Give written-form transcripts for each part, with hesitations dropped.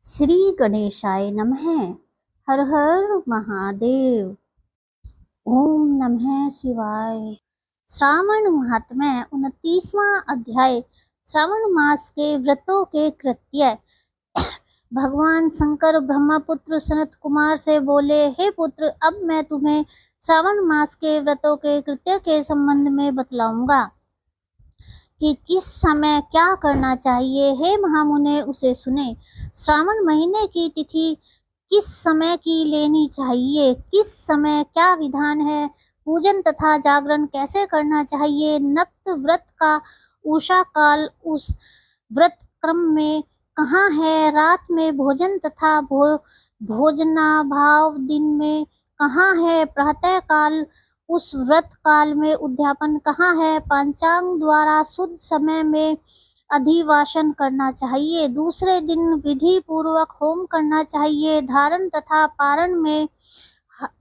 श्री गणेशाय नमः। हर हर महादेव। ओम नमः शिवाय। श्रावण महात्म्य 29वां अध्याय। श्रावण मास के व्रतों के कृत्य। भगवान शंकर ब्रह्मपुत्र सनत कुमार से बोले, हे पुत्र, अब मैं तुम्हें श्रावण मास के व्रतों के कृत्य के संबंध में बतलाऊंगा कि किस समय क्या करना चाहिए। हे महामुने, उसे सुने। श्रावण महीने की तिथि किस समय की लेनी चाहिए, किस समय क्या विधान है, पूजन तथा जागरण कैसे करना चाहिए, नक्त व्रत का उषा काल उस व्रत क्रम में कहाँ है, रात में भोजन तथा भोजनाभाव दिन में कहाँ है, प्रातः काल उस व्रत काल में उद्यापन कहाँ है, पंचांग द्वारा शुद्ध समय में अधिवासन करना चाहिए, दूसरे दिन विधि पूर्वक होम करना चाहिए, धारण तथा पारण में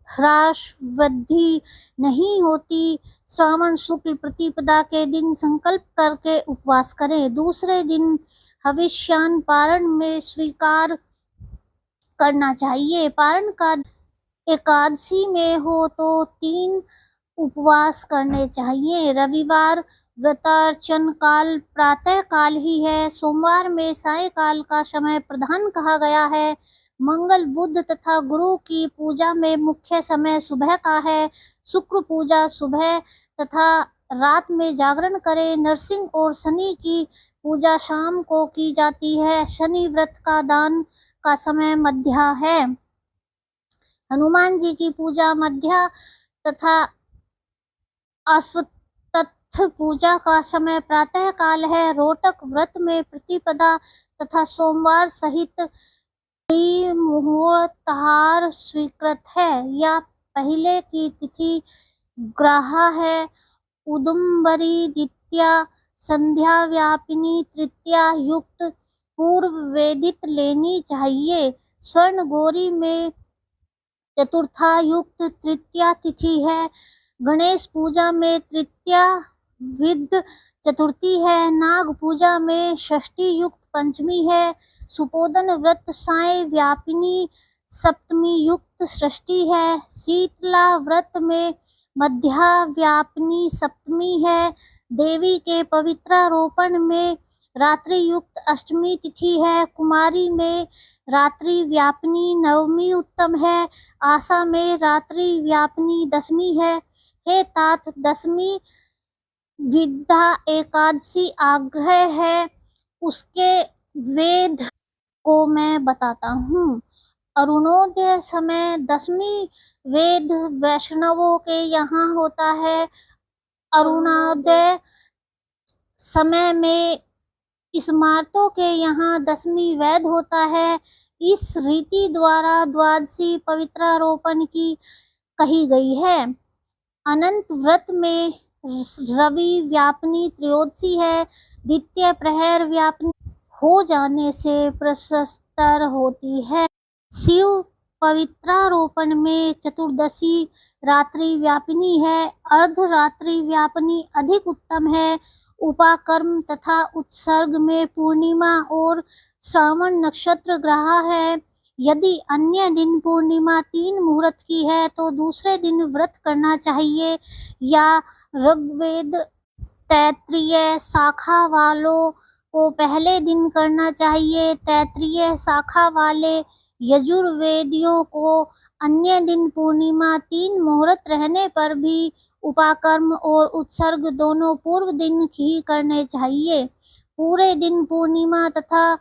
ह्रास वृद्धि नहीं होती, श्रावण शुक्ल प्रतिपदा के दिन संकल्प करके उपवास करें, दूसरे दिन हविष्यान पारण में स्वीकार करना चाहिए, पारण का एकादशी में हो तो 3 उपवास करने चाहिए, रविवार व्रतार्चन काल प्रातः काल ही है, सोमवार में सायंकाल का समय प्रधान कहा गया है, मंगल बुध तथा गुरु की पूजा में मुख्य समय सुबह का है, शुक्र पूजा सुबह तथा रात में जागरण करें, नरसिंह और शनि की पूजा शाम को की जाती है, शनि व्रत का दान का समय मध्या है, हनुमान जी की पूजा मध्या तथा अश्वत्थ पूजा का समय प्रातः काल है, रोटक व्रत में प्रतिपदा तथा सोमवार सहित मुहूर्ताहार स्वीकृत है, या पहले की तिथि ग्रहा है, उदुम्बरी द्वितीया, संध्या व्यापिनी तृतीया युक्त पूर्व वेदित लेनी चाहिए, स्वर्ण गौरी में चतुर्था युक्त तृतीया तिथि है, गणेश पूजा में तृतीया विद चतुर्थी है, नाग पूजा में षष्ठी युक्त पंचमी है, सुपोदन व्रत साय व्यापिनी सप्तमी युक्त षष्ठी है, शीतला व्रत में मध्या व्यापिनी सप्तमी है, देवी के पवित्रारोपण में रात्रि युक्त अष्टमी तिथि है, कुमारी में रात्रि व्यापिनी नवमी उत्तम है, आशा में रात्रि व्यापिनी दशमी है, हे तात दशमी विद्या एकादशी आग्रह है, उसके वेद को मैं बताता हूँ। अरुणोदय समय दशमी वेद वैष्णवों के यहाँ होता है, अरुणोदय समय में स्मार्तों के यहाँ दशमी वैद होता है, इस रीति द्वारा द्वादशी पवित्रारोपण की कही गई है, अनंत व्रत में रवि व्यापनी त्रयोदशी है, द्वितीय प्रहर व्यापनी हो जाने से प्रशस्तर होती है, शिव पवित्रारोपण में चतुर्दशी रात्रि व्यापिनी है, अर्धरात्रि व्यापिनी अधिक उत्तम है, उपाकर्म तथा उत्सर्ग में पूर्णिमा और श्रावण नक्षत्र ग्रह है, यदि अन्य दिन पूर्णिमा 3 मुहूर्त की है तो दूसरे दिन व्रत करना चाहिए, या ऋग्वेद तैत्तिरीय शाखा वालों को पहले दिन करना चाहिए, तैत्तिरीय शाखा वाले यजुर्वेदियों को अन्य दिन पूर्णिमा 3 मुहूर्त रहने पर भी उपाकर्म और उत्सर्ग दोनों पूर्व दिन ही करने चाहिए, पूरे दिन पूर्णिमा तथा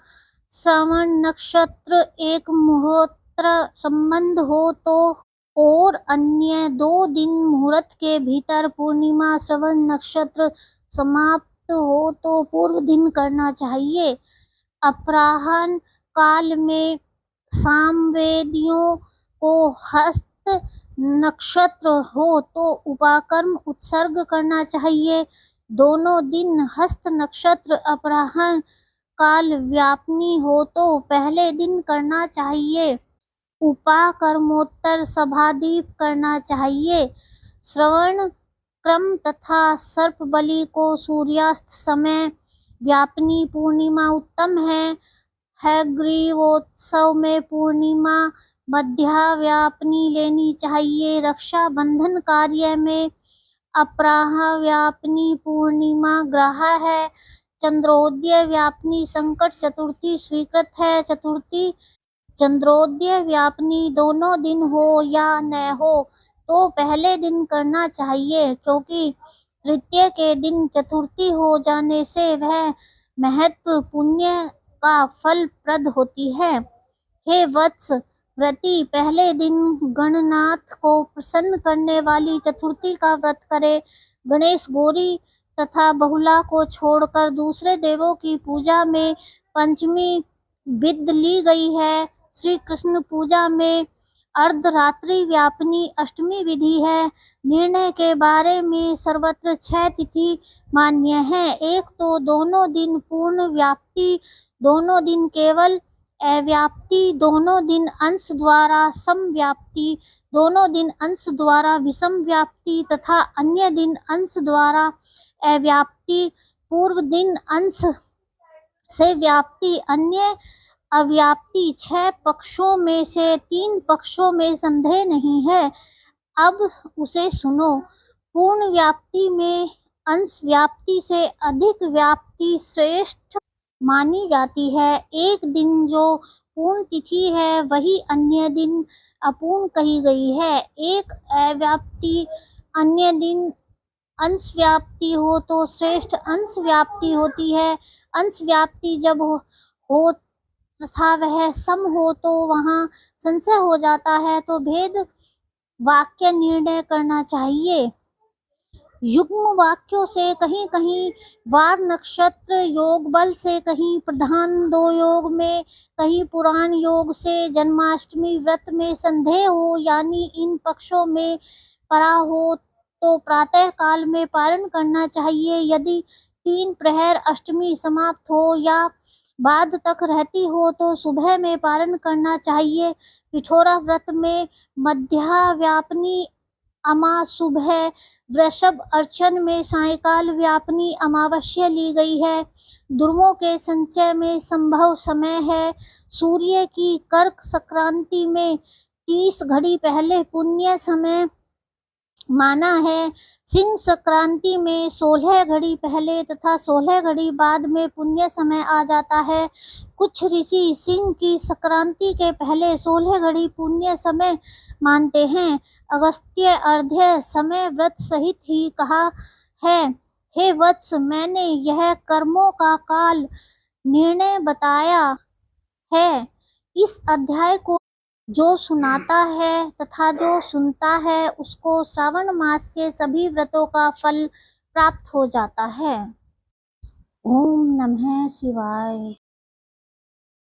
श्रवण नक्षत्र एक मुहूर्त संबंध हो तो और अन्य 2 दिन मुहूर्त के भीतर पूर्णिमा श्रवण नक्षत्र समाप्त हो तो पूर्व दिन करना चाहिए, अपराह्न काल में सामवेदियों को हस्त नक्षत्र हो तो उपाकर्म उत्सर्ग करना चाहिए, दोनों दिन हस्त नक्षत्र अपराह्न काल व्यापनी हो तो पहले दिन करना चाहिए, उपाकर्मोत्तर सभादीप करना चाहिए, श्रवण क्रम तथा सर्प बलि को सूर्यास्त समय व्यापनी पूर्णिमा उत्तम है, हैग्रीवोत्सव में पूर्णिमा मध्या व्यापनी लेनी चाहिए। रक्षाबंधन कार्य में अपराह व्यापनी पूर्णिमा ग्रह है। चंद्रोदय व्यापनी संकट चतुर्थी स्वीकृत है। चतुर्थी चंद्रोदय व्यापनी दोनों दिन हो या न हो तो पहले दिन करना चाहिए, क्योंकि तृतीय के दिन चतुर्थी हो जाने से वह महत्व पुण्य का फल प्रद होती है। हे वत्स, व्रती पहले दिन गणनाथ को प्रसन्न करने वाली चतुर्थी का व्रत करे। गणेश, गौरी तथा बहुला को छोड़कर दूसरे देवों की पूजा में पंचमी विध ली गई है। श्री कृष्ण पूजा में अर्धरात्रि व्यापनी अष्टमी विधि है। निर्णय के बारे में सर्वत्र 6 तिथि मान्य है। एक तो दोनों दिन पूर्ण व्याप्ति, दोनों दिन केवल अव्याप्ति, दोनों दिन अंश द्वारा समव्याप्ति, दोनों दिन अंश द्वारा विषम व्याप्ति तथा अन्य दिन अंश द्वारा अव्याप्ति। पूर्व दिन अंश से व्याप्ति, अन्य अव्याप्ति। 6 पक्षों में से 3 पक्षों में संदेह नहीं है। अब उसे सुनो। पूर्ण व्याप्ति में अंश व्याप्ति से अधिक व्याप्ति श्रेष्ठ मानी जाती है। एक दिन जो पूर्ण तिथि है वही अन्य दिन अपूर्ण कही गई है। एक अव्याप्ति अन्य दिन अंश व्याप्ति हो तो श्रेष्ठ अंश व्याप्ति होती है। अंश व्याप्ति जब हो तथा वह सम हो तो वहाँ संशय हो जाता है, तो भेद वाक्य निर्णय करना चाहिए। युग्म वाक्यों से कहीं कहीं वार नक्षत्र योग बल से, कहीं प्रधान 2 योग में, कहीं पुराण योग से जन्माष्टमी व्रत में संदेह हो, यानी इन पक्षों में परा हो तो प्रातः काल में पारण करना चाहिए। यदि 3 प्रहर अष्टमी समाप्त हो या बाद तक रहती हो तो सुबह में पारण करना चाहिए। पिठोरा व्रत में मध्या व्यापनी अमा सुबह, वृषभ अर्चन में सायंकाल व्यापनी अमावस्या ली गई है। ध्रुवों के संचय में संभव समय है। सूर्य की कर्क संक्रांति में 30 घड़ी पहले पुण्य समय माना है। सिंह संक्रांति में 16 घड़ी पहले तथा 16 घड़ी बाद में पुण्य समय आ जाता है। कुछ ऋषि सिंह की संक्रांति के पहले 16 घड़ी पुण्य समय मानते हैं। अगस्त्य अर्ध्य समय व्रत सहित ही कहा है। हे वत्स, मैंने यह कर्मों का काल निर्णय बताया है। इस अध्याय को जो सुनाता है तथा जो सुनता है उसको श्रावण मास के सभी व्रतों का फल प्राप्त हो जाता है। ओम नमः शिवाय।